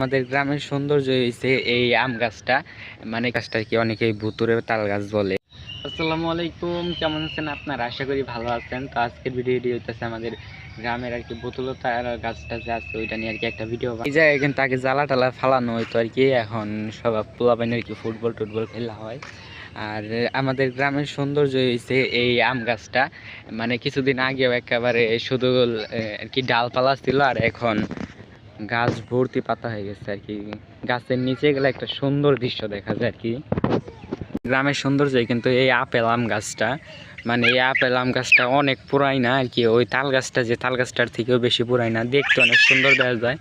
আমাদের গ্রামের সৌন্দর্য হয়েছে এই আম গাছটা, মানে গাছটা কি অনেকেই ভুতুরে তাল গাছ বলে। আসসালামু আলাইকুম, কেমন আছেন আপনারা? আশা করি ভালো আছেন। তো আজকের ভিডিওটি হইতেছে আমাদের গ্রামের আর কি ভুতুরে তাল গাছটা যে আছে ওইটা নিয়ে আর কি একটা ভিডিও। এই জায়গায় কিন্তু আগে জ্বালা টালা ফালানো হইতো আর কি, এখন সব পোলাপাইন আর কি ফুটবল টুটবল খেলা হয়। আর আমাদের গ্রামের সৌন্দর্য হয়েছে এই আম গাছটা, মানে কিছুদিন আগেও একেবারে শুধু আর কি ডালপালা ছিল, আর এখন গাছ ভর্তি পাতা হয়ে গেছে আর কি। গাছের নিচে গেলে একটা সুন্দর দৃশ্য দেখা যায় আর কি। গ্রামের সৌন্দর্য কিন্তু এই আপেল আম গাছটা, মানে এই আপেল আম গাছটা অনেক পুরাইনা আর কি। ওই তাল গাছটা যে তাল গাছটার থেকেও বেশি পুরাইনা, দেখতে অনেক সুন্দর দেখা যায়।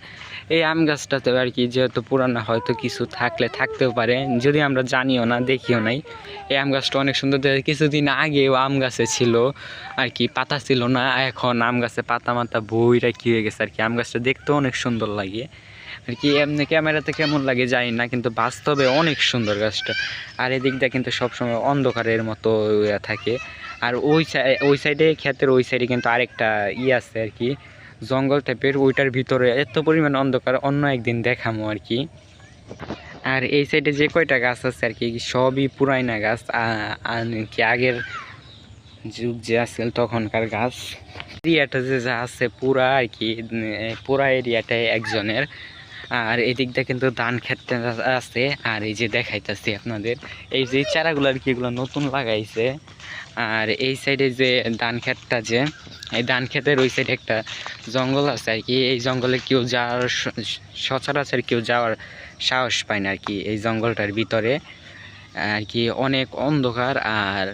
এই আম গাছটাতে আর কি যেহেতু পুরানা, হয়তো কিছু থাকলে থাকতেও পারে, যদি আমরা জানিও না দেখিও নাই। এই আম গাছটা অনেক সুন্দর দেখা। কিছুদিন আগেও আম গাছে ছিল আর কি, পাতা ছিল না, এখন আম গাছে পাতা মাতা বইরা কি হয়ে গেছে আর কি। আম গাছটা দেখতেও অনেক সুন্দর লাগে আর কি। এমনি ক্যামেরাতে কেমন লাগে জানি না, কিন্তু বাস্তবে অনেক সুন্দর গাছটা। আর এদিকটা কিন্তু সবসময় অন্ধকারের মতো থাকে। আর ওই সাইডে ক্ষেতের ওই সাইডে কিন্তু আরেকটা আছে আর কি, জঙ্গল টাইপের। ওইটার ভিতরে এত পরিমাণ অন্ধকার, অন্য একদিন দেখামো আর কি। আর এই সাইডে যে কয়টা গাছ আছে আর কি, সবই পুরাইনা গাছ, কি আগের যুগ যে আছে তখনকার গাছ। এরিয়াটা যে যা আছে পুরা আর কি, পুরা এরিয়াটাই একজনের। আর এদিকটা কিন্তু ধান ক্ষেতটা আছে। আর এই যে দেখাইতেছি আপনাদের, এই যে চারাগুলো আর কি, এগুলো নতুন লাগাইছে। আর এই সাইডে যে ধান ক্ষেতটা, যে এই ধান ক্ষেতের ওই সাইডে একটা জঙ্গল আছে আর কি। এই জঙ্গলে কেউ যাওয়ার সচরাচর কেউ যাওয়ার সাহস পায় না আর কি। এই জঙ্গলটার ভিতরে আর কি অনেক অন্ধকার আর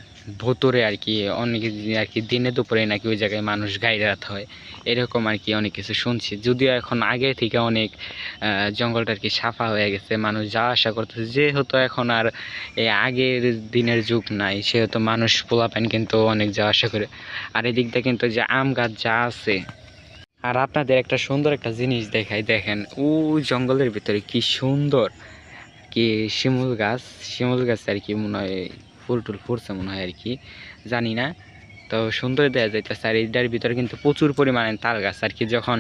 ভুতুরে আর কি। অনেক আর কি দিনে দুপুরে নাকি ওই জায়গায় মানুষ গাইরাত হয়, এরকম আর কি অনেক কিছু শুনছি। যদিও এখন আগে থেকে অনেক জঙ্গলটা আর কি সাফা হয়ে গেছে, মানুষ যাওয়া আসা করতেছে। যেহেতু এখন আর এই আগের দিনের যুগ নাই, সেহেতু মানুষ পোলাপান কিন্তু অনেক যাওয়া আসা করে। আর এদিক দিয়ে কিন্তু যে আম গাছ যা আছে, আর আপনাদের একটা সুন্দর একটা জিনিস দেখাই, দেখেন ওই জঙ্গলের ভিতরে কি সুন্দর কি শিমুল গাছ আর কি, মনে হয় ফুল টুল ফুটছে মনে হয় আর কি, জানি না। তো সুন্দর দেখা যাইতেছে। আর এইটার ভিতরে কিন্তু প্রচুর পরিমাণে তাল গাছ আর কি। যখন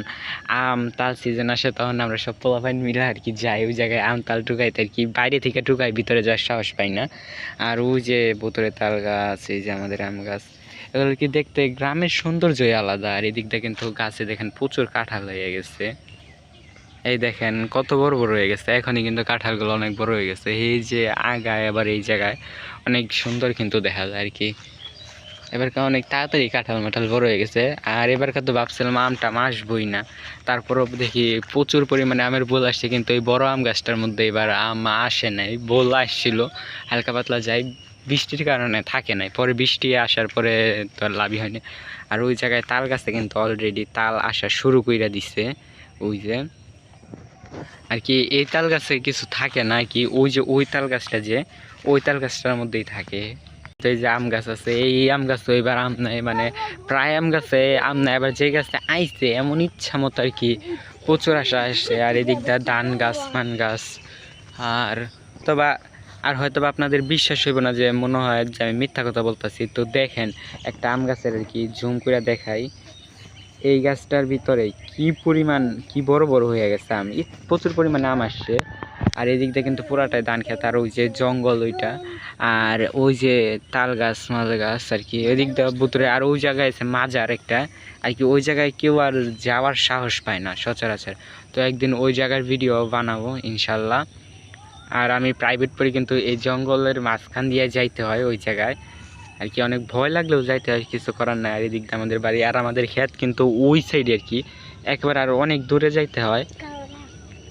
আম তাল সিজন আসে তখন আমরা সব পোলাপাইন মিলে আর কি যাই ওই জায়গায় আম তাল টুকাইতে আর কি। বাইরে থেকে টুকাই, ভিতরে যাওয়ার সাহস পাই না। আর ওই যে বোতলে তাল গাছ, এই যে আমাদের আম গাছ, এগুলো কি দেখতে গ্রামের সৌন্দর্যই আলাদা। আর এদিকটা কিন্তু গাছে দেখেন প্রচুর কাঁঠাল হয়ে গেছে, এই দেখেন কত বড় বড় হয়ে গেছে। এখনই কিন্তু কাঁঠালগুলো অনেক বড় হয়ে গেছে। এই যে আগায় আবার এই জায়গায় অনেক সুন্দর কিন্তু দেখা যায় আর কি। এবারকার অনেক তাড়াতাড়ি কাঁঠাল মাঠাল বড় হয়ে গেছে। আর এবারকার তো ভাবছিলাম আমটা আসবই না, তারপরও দেখি প্রচুর পরিমাণে আমের বোল আসছে। কিন্তু এই বড় আম গাছটার মধ্যে এবার আম আসে নাই, বোল আসছিল হালকা পাতলা, যাই বৃষ্টির কারণে থাকে নাই। পরে বৃষ্টি আসার পরে তো আর লাভই হয়নি। আর ওই জায়গায় তাল গাছে কিন্তু অলরেডি তাল আসা শুরু কইরা দিছে, ওই যে আর কি। এই তাল গাছে কিছু থাকে না আর কি, ওই যে ওই তাল গাছটা, যে ওই তাল গাছটার মধ্যেই থাকে। তো এই যে আম গাছ আছে, এই আম গাছ তো এবার আম নাই, মানে প্রায় আম গাছে আম নাই। এবার যে গাছে আইছে এমন ইচ্ছা মতো আর কি প্রচুর আশা আসছে। আর এদিকটা ধান গাছ মান গাছ। আর তবে আর হয়তো বা আপনাদের বিশ্বাস হইব না, যে মনে হয় যে আমি মিথ্যা কথা বলতেছি। তো দেখেন একটা আম গাছের আর কি জুম করে দেখাই, এই গাছটার ভিতরে কি পরিমাণ, কি বড় বড় হয়ে গেছে আম, প্রচুর পরিমাণে আম আসছে। আর এই দিক দিয়ে কিন্তু পুরাটাই ধান খেত, আর ওই যে জঙ্গল ওইটা, আর ওই যে তাল গাছ মাল গাছ আর কি ওই দিক দিয়ে ভিতরে। আর ওই জায়গায় আছে মাজার একটা আর কি, ওই জায়গায় কেউ আর যাওয়ার সাহস পায় না সচরাচর। তো একদিন ওই জায়গার ভিডিও বানাবো ইনশাল্লাহ। আর আমি প্রাইভেট পড়ি, কিন্তু এই জঙ্গলের মাঝখান দিয়ে যাইতে হয় ওই জায়গায় আর কি। অনেক ভয় লাগলেও যাইতে হয়, কিছু করার নাই। আর এদিক দিয়ে আমাদের বাড়ি, আর আমাদের ক্ষেত কিন্তু ওই সাইডে আর কি, একবার আর অনেক দূরে যাইতে হয়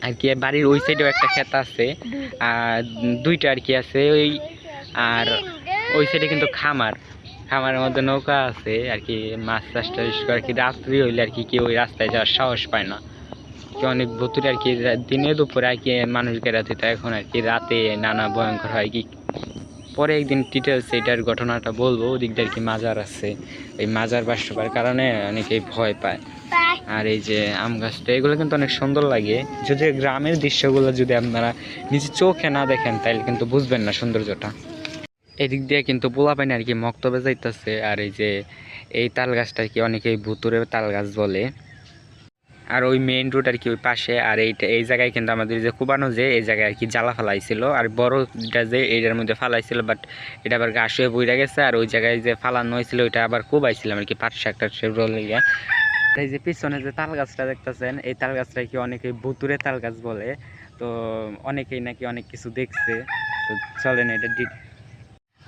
আর কি। বাড়ির ওই সাইডেও একটা ক্ষেত আছে, আর দুইটা আর কি আছে ওই। আর ওই সাইডে কিন্তু খামারের মধ্যে নৌকা আছে আর কি, মাছ চাষ টাছ করে আর কি। রাত্রি হইলে আর কি কেউ ওই রাস্তায় যাওয়ার সাহস পায় না, কি অনেক ভুতুরে আর কি। দিনে দুপুরে আর কি মানুষ গেরাতে, তো এখন আর কি রাতে নানা ভয়ঙ্কর হয় কি। পরে একদিন ডিটেলস এটার ঘটনাটা বলবো। ওদিকটা আর কি মাজার আছে, এই মাজার বাসবার কারণে অনেকেই ভয় পায়। আর এই যে আম গাছটা, এগুলো কিন্তু অনেক সুন্দর লাগে। যদি গ্রামের দৃশ্যগুলো যদি আপনারা নিজে চোখে না দেখেন তাহলে কিন্তু বুঝবেন না সৌন্দর্যটা। এদিক দিয়ে কিন্তু পোলাপাইন আর কি মক্তবে যাইতেছে। আর এই যে এই তাল গাছটা কি অনেকেই ভুতুরে তাল গাছ বলে। আর ওই মেইন রোড আর কি ওই পাশে। আর এই জায়গায় কিন্তু আমাদের যে কুবানো যে এই জায়গায় আর কি জ্বালা ফালাইছিল, আর বড়টা যে এইটার মধ্যে ফালাইছিল, বাট এটা আবার ঘাস হয়ে বইরা গেছে। আর ওই জায়গায় যে ফালানো হয়েছিল ওইটা আবার কুবাইছিলাম আর কি পাট শাক টাট লেগে। এই যে পিছনে যে তাল গাছটা দেখতেছেন, এই তাল গাছটা কি অনেকে ভুতুরে তাল গাছ বলে। তো অনেকেই নাকি অনেক কিছু দেখছে। তো চলেন এটা।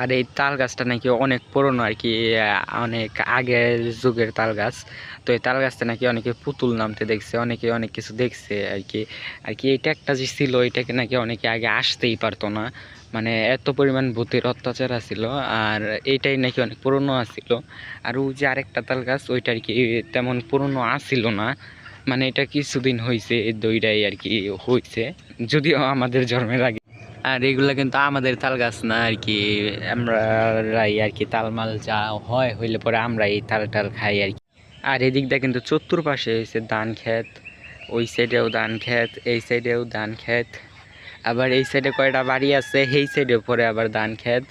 আর এই তাল গাছটা নাকি অনেক পুরনো আর কি, অনেক আগের যুগের তাল গাছ। তো এই তাল গাছটা নাকি অনেকে পুতুল নামতে দেখছে, অনেকে অনেক কিছু দেখছে আর কি। এটা একটা যে ছিল এটাকে নাকি অনেকে আগে আসতেই পারতো না, মানে এত পরিমাণ ভূতের অত্যাচার আছিল। আর এইটাই নাকি অনেক পুরনো আছিল। আর ওই যে আরেকটা তাল গাছ ওইটা আর কি তেমন পুরনো আসিল না, মানে এটা কিছুদিন হয়েছে এই দইটাই আর কি হয়েছে, যদিও আমাদের জন্মের আগে। আর এগুলা কিন্তু আমাদের তাল গাছ না আর কি, আমরাই আর কি তালমাল যা হয় হইলে পরে আমরা এই তাল টাল খাই আর কি। আর এদিকটা কিন্তু চতুর্পাশে হয়েছে ধান ক্ষেত, ওই সাইডেও ধান ক্ষেত, এই সাইডেও ধান ক্ষেত, আবার এই সাইডে কয়টা বাড়ি আছে সেই সাইডেও পরে আবার ধান ক্ষেত।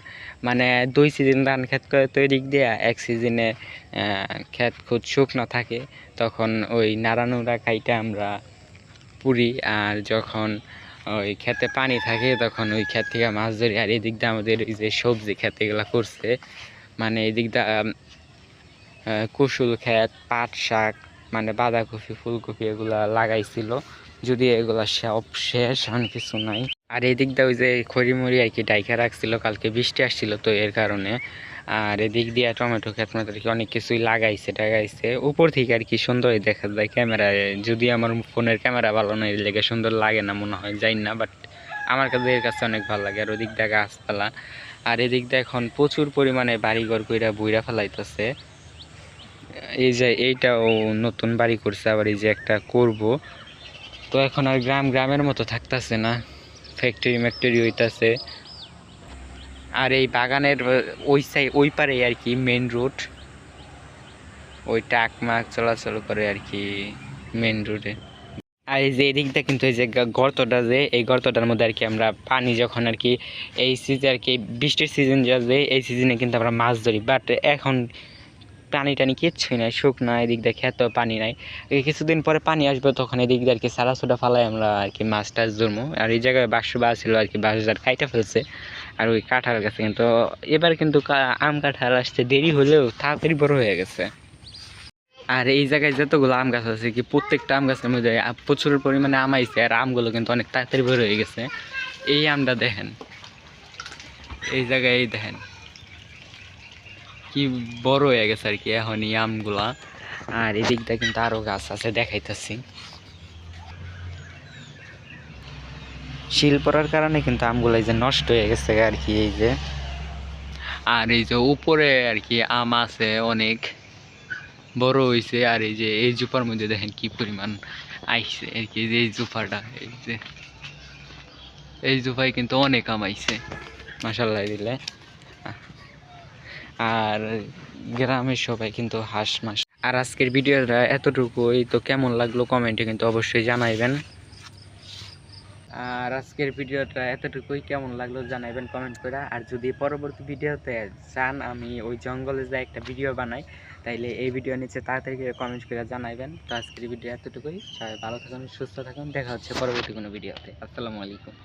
মানে 2 সিজন ধান ক্ষেত করে তো এদিক দিয়ে, এক সিজনে ক্ষেত খুব শুকনো থাকে, তখন ওই নাড়ানুড়া খাইতে আমরা পুরি। আর যখন ওই ক্ষেতে পানি থাকে তখন ওই ক্ষেত থেকে মাছ ধরি। আর এদিক দিয়ে আমাদের এই যে সবজি ক্ষেত এগুলো করছে, মানে এদিক দিয়ে কুশুল ক্ষেত, পাট শাক, মানে বাঁধাকপি ফুলকপি এগুলা লাগাইছিল, যদি এগুলা সব শেষ এখন কিছু নাই। আর এদিক দিয়ে ওই যে খড়িমড়ি আর কি ডাইকা রাখছিল, কালকে বৃষ্টি আসছিল তো এর কারণে। আর এদিক দিয়ে টমেটো ক্ষেত মতো আর কি অনেক কিছুই লাগাইছে টাগাইছে উপর থেকে আর কি সুন্দরই দেখা যায় ক্যামেরায়, যদি আমার ফোনের ক্যামেরা ভালো নয় এর লেগে সুন্দর লাগে না মনে হয়, যাই না, বাট আমার কাছে এর কাছে অনেক ভালো লাগে। আর ওদিক দিয়ে গাছপালা, আর এদিক দিয়ে এখন প্রচুর পরিমাণে বাড়িঘর কইরা বুইরা ফেলাইতেছে। এই যে এইটাও নতুন বাড়ি করছে, আবার এই যে একটা করব। তো এখন আর গ্রামের মতো থাকতেছে না, ফ্যাক্টরি ম্যাক্টরি হইতাছে। আর এই বাগানের ওই সাইড ওই পারে আর কি মেন রোড, ওই ট্রাক মাক চলাচল করে আর কি মেন রোডে। আর এই যে এদিকটা কিন্তু এই যে গর্তটা যে এই গর্তটার মধ্যে আর কি আমরা পানি যখন আর কি এই সিজনে আর কি বৃষ্টির সিজন যে এই সিজনে কিন্তু আমরা মাছ ধরি, বাট এখন পানি টানি কিচ্ছুই নাই, শুকনা, এদিক দিয়ে খেতেও পানি নাই। এই কিছুদিন পরে পানি আসবে, তখন এদিক দিয়ে আর কি সারা সুটা ফালাই আমরা আর কি মাছ টাছ ধরবো। আর এই জায়গায় বাঁশ ছিল আর কি, বাঁশ খাইতে ফেলছে। আর ওই কাঁঠাল গাছে কিন্তু এবার কিন্তু আম কাঁঠাল আসতে দেরি হলেও তাড়াতাড়ি বড় হয়ে গেছে। আর এই জায়গায় যতগুলো আম গাছ আছে কি প্রত্যেকটা আম গাছের মধ্যে প্রচুর পরিমাণে আম আইছে, আর আমগুলো কিন্তু অনেক তাড়াতাড়ি বড় হয়ে গেছে। এই আমটা দেখেন, এই জায়গায় এই দেখেন কি বড় হয়ে গেছে আর কি এখন এই আমগুলা। আর এদিকটা কিন্তু আরো গাছ আছে দেখাইতেছি, শিল পড়ার কারণে কিন্তু আমগুলো এই যে নষ্ট হয়ে গেছে আর কি এই যে। আর এই যে উপরে আর কি আম আছে অনেক বড় হয়েছে। আর এই যে এই জুপার মধ্যে দেখেন কি পরিমাণ আইছে আর কি, এই জুপাটা এই জুপাই কিন্তু অনেক আম আইছে মাশাআল্লাহ দিলে। আর গ্রামের সবাই কিন্তু হাঁস মাস। আর আজকের ভিডিওটা এতটুকুই, তো কেমন লাগলো কমেন্টে কিন্তু অবশ্যই জানাইবেন। আর আজকের ভিডিওটা এতটুকুই, কেমন লাগলো জানাইবেন কমেন্ট করে। আর যদি পরবর্তী ভিডিওতে চান আমি ওই জঙ্গলে যাই একটা ভিডিও বানাই, তাইলে এই ভিডিও নিচে তাড়াতাড়ি কমেন্ট করে জানাইবেন। তো আজকের ভিডিও এতটুকুই, সবাই ভালো থাকুন সুস্থ থাকুন, দেখা হচ্ছে পরবর্তী কোনো ভিডিওতে। আসসালামু আলাইকুম।